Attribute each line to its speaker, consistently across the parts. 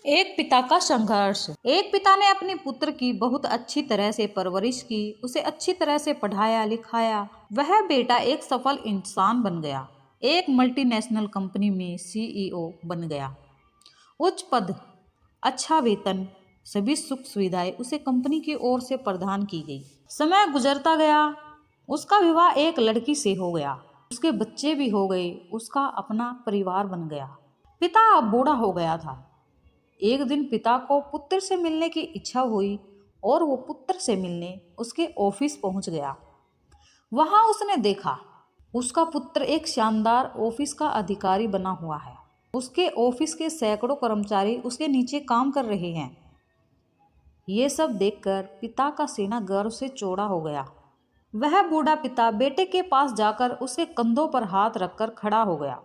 Speaker 1: एक पिता का संघर्ष। एक पिता ने अपने पुत्र की बहुत अच्छी तरह से परवरिश की, उसे अच्छी तरह से पढ़ाया लिखाया। वह बेटा एक सफल इंसान बन गया, एक मल्टीनेशनल कंपनी में सीईओ बन गया। उच्च पद, अच्छा वेतन, सभी सुख सुविधाएं उसे कंपनी की ओर से प्रदान की गई। समय गुजरता गया, उसका विवाह एक लड़की से हो गया, उसके बच्चे भी हो गए, उसका अपना परिवार बन गया। पिता अब बूढ़ा हो गया था। एक दिन पिता को पुत्र से मिलने की इच्छा हुई और वो पुत्र से मिलने उसके ऑफिस पहुंच गया। वहां उसने देखा उसका पुत्र एक शानदार ऑफिस का अधिकारी बना हुआ है। उसके ऑफिस के सैकड़ों कर्मचारी उसके नीचे काम कर रहे हैं। ये सब देखकर पिता का सीना गर्व से चौड़ा हो गया। वह बूढ़ा पिता बेटे के पास जाकर उसके कंधों पर हाथ रखकर खड़ा हो गया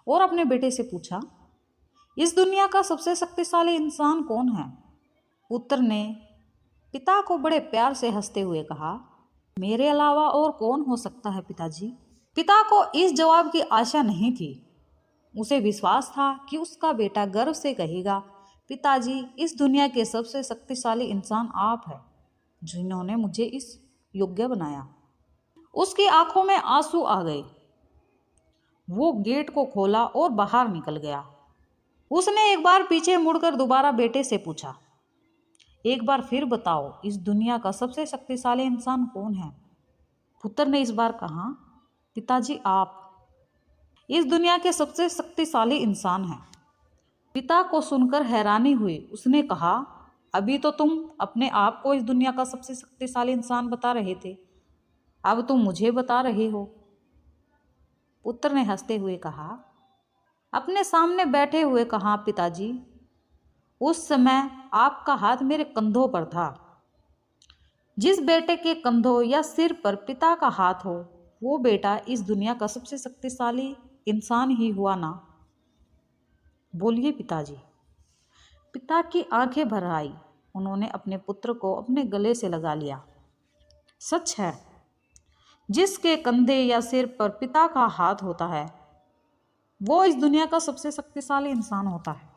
Speaker 1: और अपने बेटे से पूछा, इस दुनिया का सबसे शक्तिशाली इंसान कौन है? पुत्र ने पिता को बड़े प्यार से हंसते हुए कहा, मेरे अलावा और कौन हो सकता है पिताजी। पिता को इस जवाब की आशा नहीं थी। उसे विश्वास था कि उसका बेटा गर्व से कहेगा, पिताजी, इस दुनिया के सबसे शक्तिशाली इंसान आप हैं, जिन्होंने मुझे इस योग्य बनाया। उसकी आंखों में आंसू आ गए। वो गेट को खोला और बाहर निकल गया। उसने एक बार पीछे मुड़कर दोबारा बेटे से पूछा, एक बार फिर बताओ, इस दुनिया का सबसे शक्तिशाली इंसान कौन है? पुत्र ने इस बार कहा, पिताजी, आप इस दुनिया के सबसे शक्तिशाली इंसान हैं। पिता को सुनकर हैरानी हुई। उसने कहा, अभी तो तुम अपने आप को इस दुनिया का सबसे शक्तिशाली इंसान बता रहे थे, अब तुम मुझे बता रहे हो। पुत्र ने हंसते हुए कहा, अपने सामने बैठे हुए कहा, पिताजी, उस समय आपका हाथ मेरे कंधों पर था। जिस बेटे के कंधों या सिर पर पिता का हाथ हो, वो बेटा इस दुनिया का सबसे शक्तिशाली इंसान ही हुआ ना? बोलिए पिताजी। पिता की आंखें भर आई। उन्होंने अपने पुत्र को अपने गले से लगा लिया। सच है, जिसके कंधे या सिर पर पिता का हाथ होता है, वो इस दुनिया का सबसे शक्तिशाली इंसान होता है।